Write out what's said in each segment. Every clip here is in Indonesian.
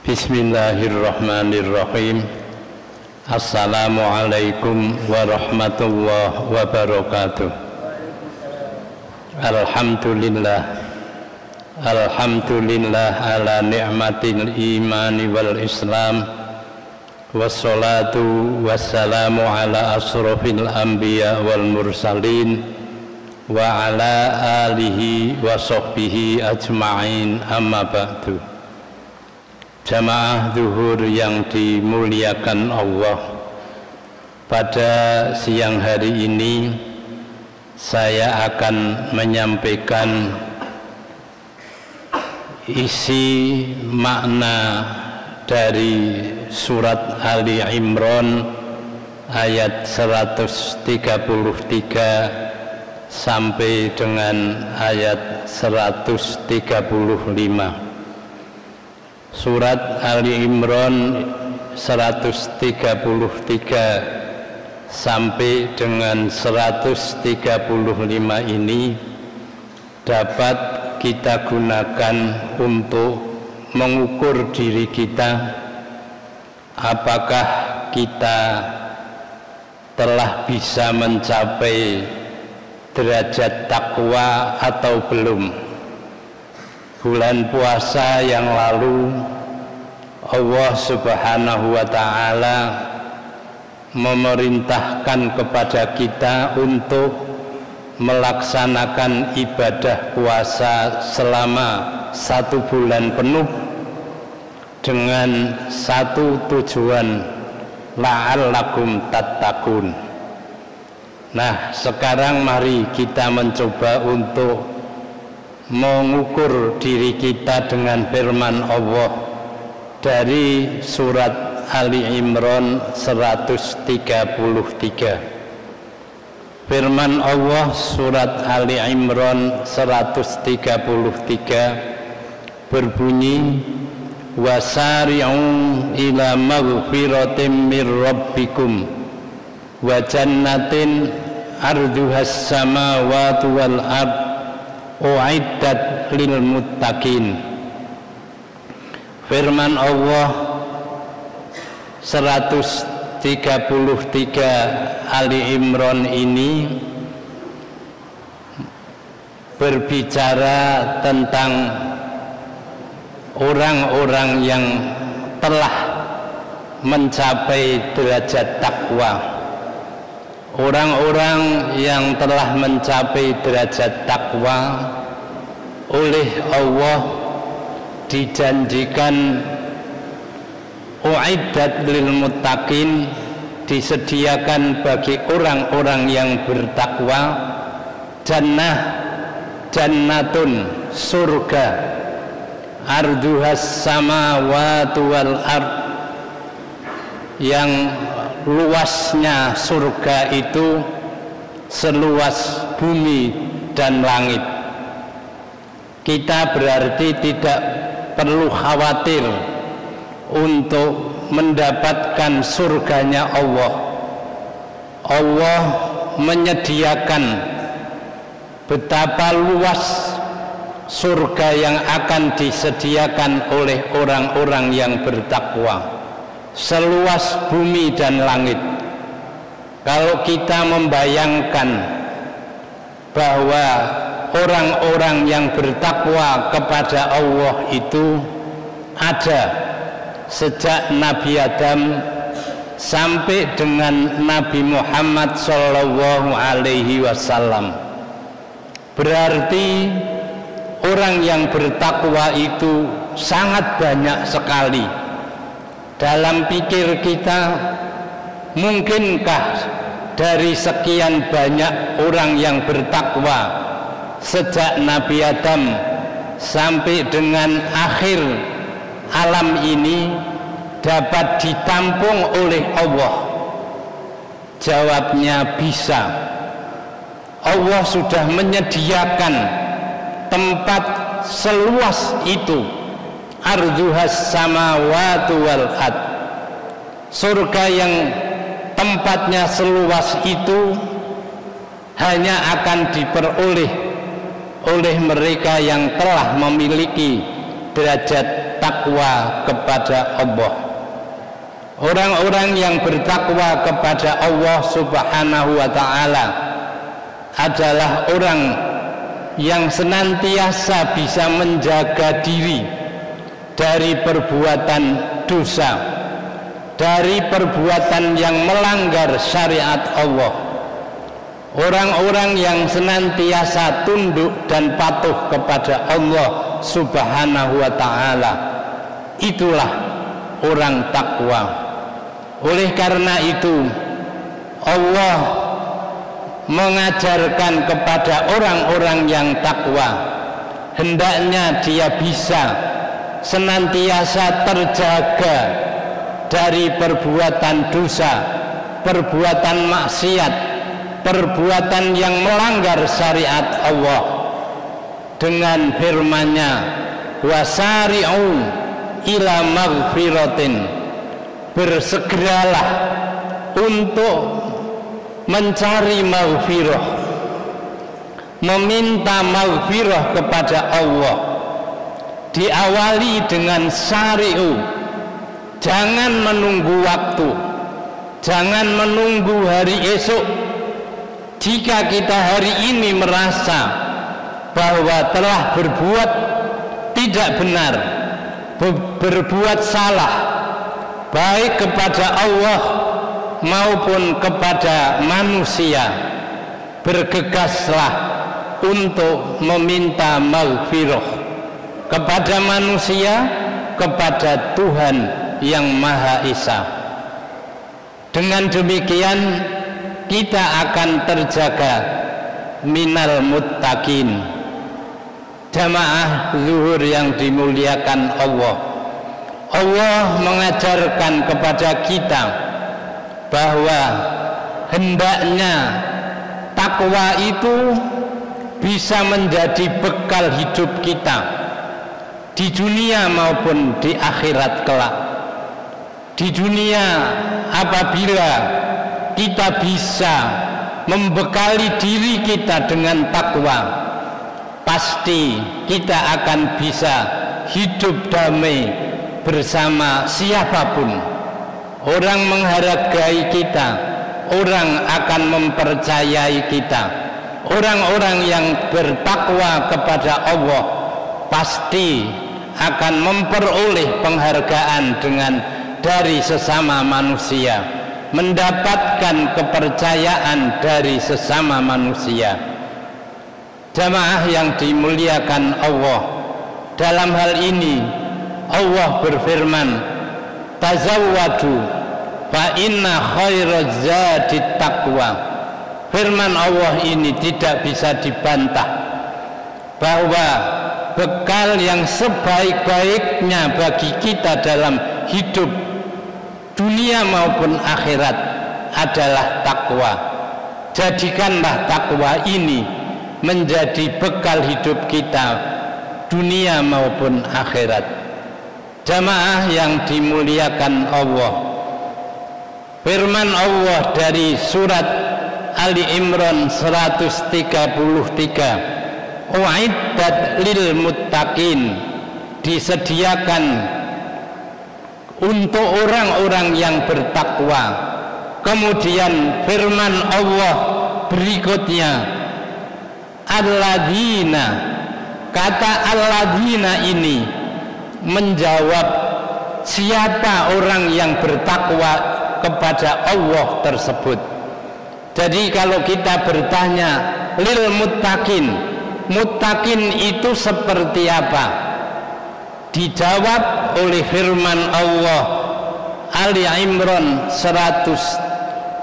Bismillahirrahmanirrahim. Assalamualaikum warahmatullahi wabarakatuh. Alhamdulillah ala ni'matil imani wal islam. Wassalatu wassalamu ala asrofil anbiya wal mursalin wa ala alihi wa sahbihi ajma'in, amma ba'du. Jamaah zuhur yang dimuliakan Allah, pada siang hari ini saya akan menyampaikan isi makna dari surat Ali Imran ayat 133 sampai dengan ayat 135. Surat Ali Imran 133 sampai dengan 135 ini dapat kita gunakan untuk mengukur diri kita, apakah kita telah bisa mencapai derajat takwa atau belum. Bulan puasa yang lalu Allah Subhanahu wa ta'ala memerintahkan kepada kita untuk melaksanakan ibadah puasa selama 1 bulan penuh dengan satu tujuan, la'allakum tattaqun. Nah, sekarang mari kita mencoba untuk mengukur diri kita dengan firman Allah dari surat Ali Imran 133. Firman Allah surat Ali Imran 133 berbunyi, wasari'u ila maghfiratin mir rabbikum wa jannatin arduhas samawati wal ard u'iddat lil muttaqin. Firman Allah 133 Ali Imran ini berbicara tentang orang-orang yang telah mencapai derajat takwa. Orang-orang yang telah mencapai derajat takwa oleh Allah dijanjikan u'iddat lil muttaqin, disediakan bagi orang-orang yang bertakwa jannatun, surga, arduhas samawati wal ard, yang luasnya surga itu seluas bumi dan langit. Kita berarti tidak perlu khawatir untuk mendapatkan surganya Allah. Allah menyediakan betapa luas surga yang akan disediakan oleh orang-orang yang bertakwa, seluas bumi dan langit. Kalau kita membayangkan bahwa orang-orang yang bertakwa kepada Allah itu ada sejak Nabi Adam sampai dengan Nabi Muhammad sallallahu alaihi wasallam, berarti orang yang bertakwa itu sangat banyak sekali. Dalam pikir kita, mungkinkah dari sekian banyak orang yang bertakwa sejak Nabi Adam sampai dengan akhir alam ini dapat ditampung oleh Allah? Jawabnya bisa. Allah sudah menyediakan tempat seluas itu, arduhas samawati wal ard, surga yang tempatnya seluas itu hanya akan diperoleh oleh mereka yang telah memiliki derajat bertakwa kepada Allah. Orang-orang yang bertakwa kepada Allah Subhanahu wa ta'ala adalah orang yang senantiasa bisa menjaga diri dari perbuatan dosa, dari perbuatan yang melanggar syariat Allah. Orang-orang yang senantiasa tunduk dan patuh kepada Allah Subhanahu wa ta'ala, itulah orang takwa. Oleh karena itu Allah mengajarkan kepada orang-orang yang takwa, hendaknya dia bisa senantiasa terjaga dari perbuatan dosa, perbuatan maksiat, perbuatan yang melanggar syariat Allah, dengan firman-Nya, wasari'u ila maghfiratin, bersegeralah untuk mencari maghfirah, meminta maghfirah kepada Allah. Diawali dengan syari'u, jangan menunggu waktu, jangan menunggu hari esok. Jika kita hari ini merasa bahwa telah berbuat tidak benar, berbuat salah, baik kepada Allah maupun kepada manusia, bergegaslah untuk meminta maghfirah kepada manusia, kepada Tuhan yang Maha Esa. Dengan demikian kita akan terjaga minal muttaqin. Jamaah zuhur yang dimuliakan Allah, Allah mengajarkan kepada kita bahwa hendaknya takwa itu bisa menjadi bekal hidup kita di dunia maupun di akhirat kelak. Di dunia, apabila kita bisa membekali diri kita dengan takwa, pasti kita akan bisa hidup damai bersama siapapun. Orang menghargai kita, orang akan mempercayai kita. Orang-orang yang bertakwa kepada Allah pasti akan memperoleh penghargaan dari sesama manusia, mendapatkan kepercayaan dari sesama manusia. Jamaah yang dimuliakan Allah, dalam hal ini Allah berfirman, tazawwadu fa inna khairaz zadi taqwa. Firman Allah ini tidak bisa dibantah, bahwa bekal yang sebaik-baiknya bagi kita dalam hidup dunia maupun akhirat adalah takwa. Jadikanlah takwa ini menjadi bekal hidup kita dunia maupun akhirat. Jamaah yang dimuliakan Allah, firman Allah dari surat Ali Imran 133, u'iddat lil muttaqin, disediakan untuk orang-orang yang bertakwa. Kemudian firman Allah berikutnya, alladzina, kata alladzina ini menjawab siapa orang yang bertakwa kepada Allah tersebut. Jadi kalau kita bertanya lil muttaqin, muttaqin itu seperti apa? Dijawab oleh firman Allah Ali Imran 134,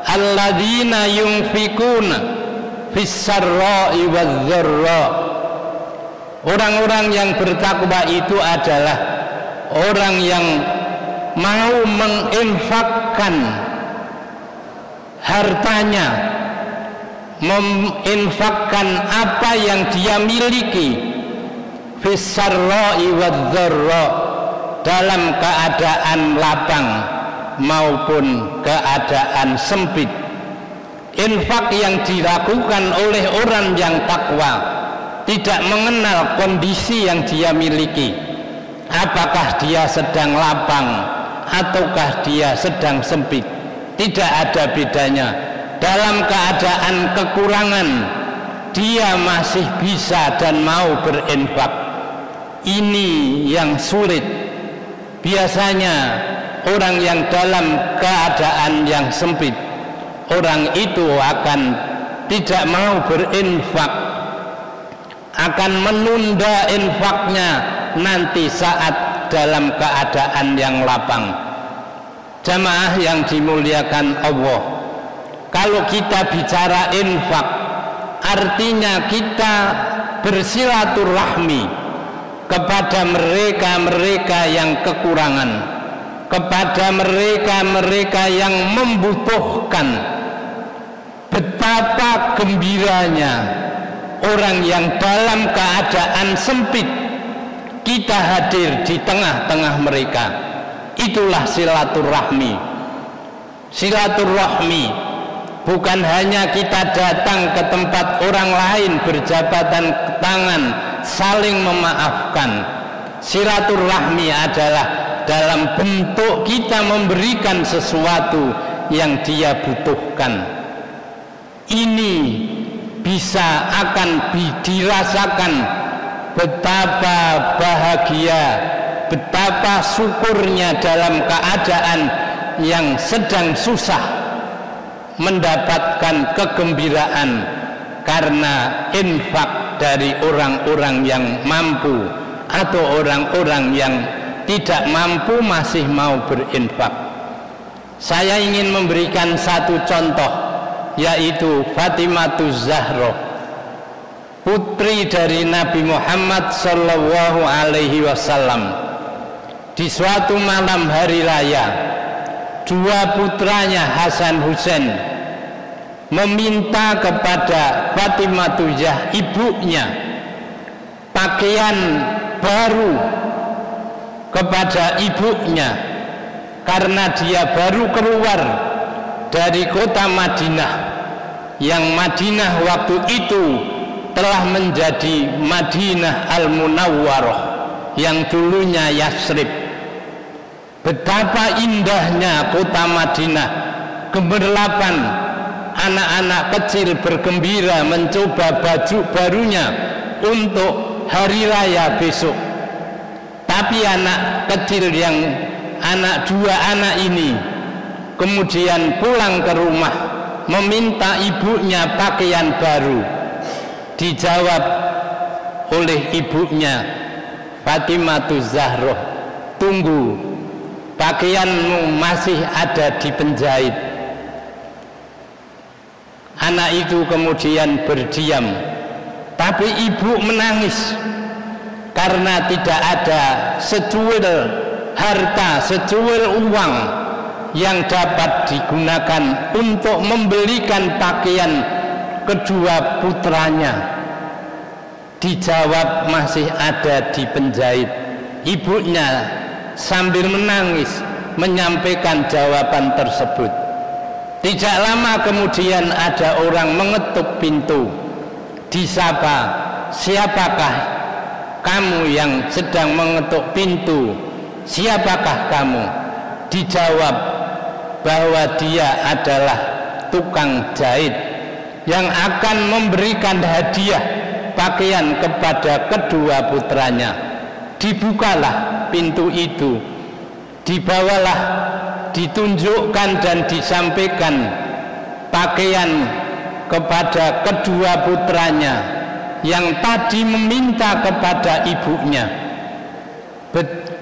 alladzina yunfikuna fis sarra'i wadz dzarra. Orang-orang yang bertakwa itu adalah orang yang mau menginfakkan hartanya, menginfakkan apa yang dia miliki, fis-sarra'i wadz-dzarra, dalam keadaan lapang maupun keadaan sempit. Infak yang dilakukan oleh orang yang takwa tidak mengenal kondisi yang dia miliki, apakah dia sedang lapang ataukah dia sedang sempit. Tidak ada bedanya. Dalam keadaan kekurangan dia masih bisa dan mau berinfak. Ini yang sulit. Biasanya orang yang dalam keadaan yang sempit, orang itu akan tidak mau berinfak, akan menunda infaknya nanti saat dalam keadaan yang lapang. Jamaah yang dimuliakan Allah, kalau kita bicara infak, artinya kita bersilaturahmi kepada mereka-mereka yang kekurangan, kepada mereka-mereka yang membutuhkan. Betapa gembiranya orang yang dalam keadaan sempit, kita hadir di tengah-tengah mereka. Itulah silaturahmi. Silaturahmi bukan hanya kita datang ke tempat orang lain berjabatan tangan saling memaafkan. Silaturahmi adalah dalam bentuk kita memberikan sesuatu yang dia butuhkan. Ini bisa akan dirasakan betapa bahagia, betapa syukurnya dalam keadaan yang sedang susah mendapatkan kegembiraan karena infak dari orang-orang yang mampu atau orang-orang yang tidak mampu masih mau berinfak. Saya ingin memberikan satu contoh, yaitu Fatimahuz Zahra, putri dari Nabi Muhammad sallallahu alaihi wasallam. Di suatu malam hari raya, dua putranya Hasan Husain meminta kepada Fatimahuz Zahra, ibunya, pakaian baru kepada ibunya karena dia baru keluar dari kota Madinah, yang Madinah waktu itu telah menjadi Madinah Al-Munawwarah yang dulunya Yasrib. Betapa indahnya kota Madinah, gemerlapan, anak-anak kecil bergembira mencoba baju barunya untuk hari raya besok. Tapi anak kecil yang dua anak ini kemudian pulang ke rumah meminta ibunya pakaian baru. Dijawab oleh ibunya, Fatimahuz Zahra, tunggu, pakaianmu masih ada di penjahit. Anak itu kemudian berdiam, tapi ibu menangis karena tidak ada secuil harta, secuil uang yang dapat digunakan untuk membelikan pakaian kedua putranya. Dijawab masih ada di penjahit. Ibunya sambil menangis menyampaikan jawaban tersebut. Tidak lama kemudian ada orang mengetuk pintu. Disapa, siapakah kamu yang sedang mengetuk pintu? Siapakah kamu? Dijawab bahwa dia adalah tukang jahit yang akan memberikan hadiah pakaian kepada kedua putranya. Dibukalah pintu itu, dibawalah, ditunjukkan dan disampaikan pakaian kepada kedua putranya yang tadi meminta kepada ibunya.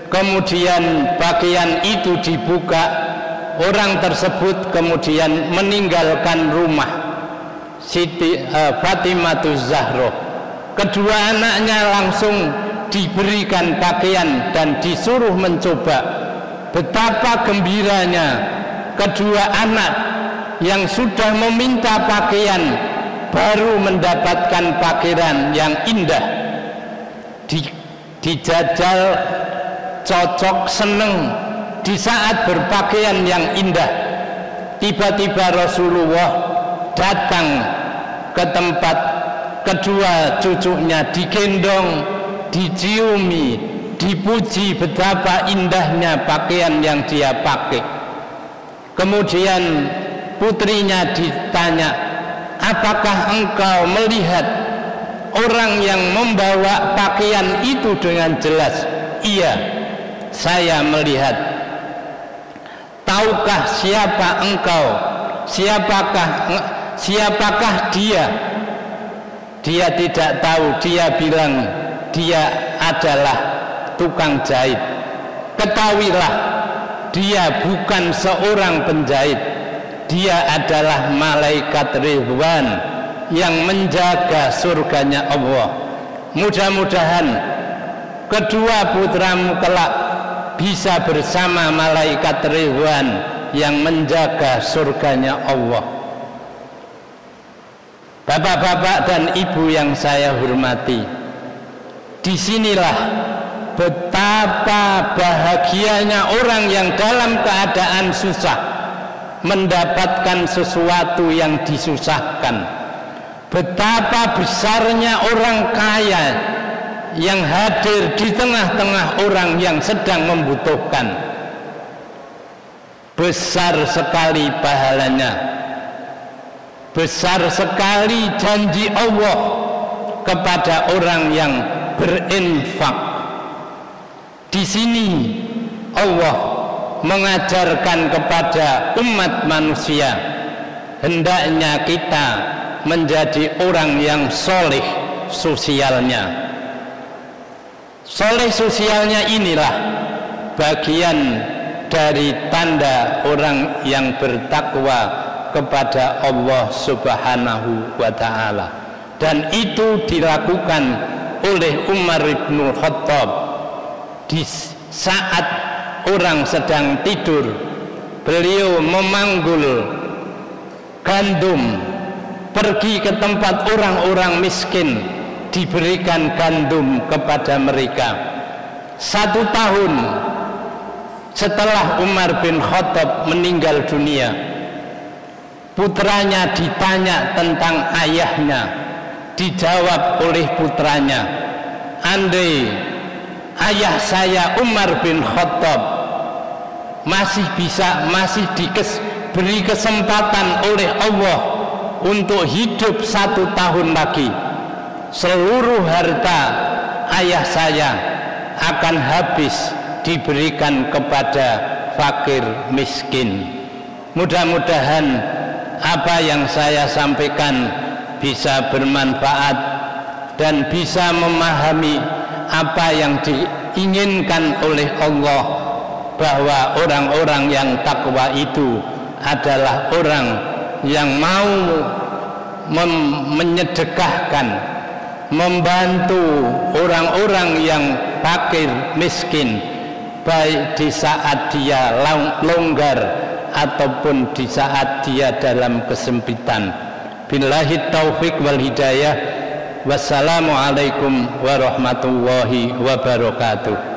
Kemudian pakaian itu dibuka, orang tersebut kemudian meninggalkan rumah Fatimahuz Zahra. Kedua anaknya langsung diberikan pakaian dan disuruh mencoba. Betapa gembiranya kedua anak yang sudah meminta pakaian baru mendapatkan pakaian yang indah. Dijajal, cocok, seneng di saat berpakaian yang indah. Tiba-tiba Rasulullah datang ke tempat kedua cucunya digendong, diciumi, dipuji betapa indahnya pakaian yang dia pakai. Kemudian putrinya ditanya, apakah engkau melihat orang yang membawa pakaian itu dengan jelas? Iya, saya melihat. Tahukah siapa engkau? Siapakah dia? Dia tidak tahu. Dia bilang dia adalah tukang jahit. Ketahuilah, dia bukan seorang penjahit. Dia adalah malaikat Ridwan yang menjaga surganya Allah. Mudah-mudahan kedua putramu kelak bisa bersama malaikat Ridwan yang menjaga surganya Allah. Bapak-bapak dan ibu yang saya hormati, disinilah betapa bahagianya orang yang dalam keadaan susah mendapatkan sesuatu yang disusahkan. Betapa besarnya orang kaya yang hadir di tengah-tengah orang yang sedang membutuhkan. Besar sekali pahalanya, besar sekali janji Allah kepada orang yang berinfak. Di sini Allah mengajarkan kepada umat manusia, hendaknya kita menjadi orang yang soleh sosialnya. Soleh sosialnya inilah bagian dari tanda orang yang bertakwa kepada Allah Subhanahu wa ta'ala, dan itu dilakukan oleh Umar bin Khattab di saat orang sedang tidur. Beliau memanggul gandum, pergi ke tempat orang-orang miskin, diberikan gandum kepada mereka. 1 tahun setelah Umar bin Khattab meninggal dunia, putranya ditanya tentang ayahnya. Dijawab oleh putranya, andai ayah saya Umar bin Khattab masih diberi kesempatan oleh Allah untuk hidup 1 tahun lagi, seluruh harta ayah saya akan habis diberikan kepada fakir miskin. Mudah-mudahan apa yang saya sampaikan bisa bermanfaat dan bisa memahami apa yang diinginkan oleh Allah, bahwa orang-orang yang takwa itu adalah orang yang mau menyedekahkan, membantu orang-orang yang fakir miskin, baik di saat dia longgar ataupun di saat dia dalam kesempitan. Billahi taufiq wal hidayah. Wassalamualaikum warahmatullahi wabarakatuh.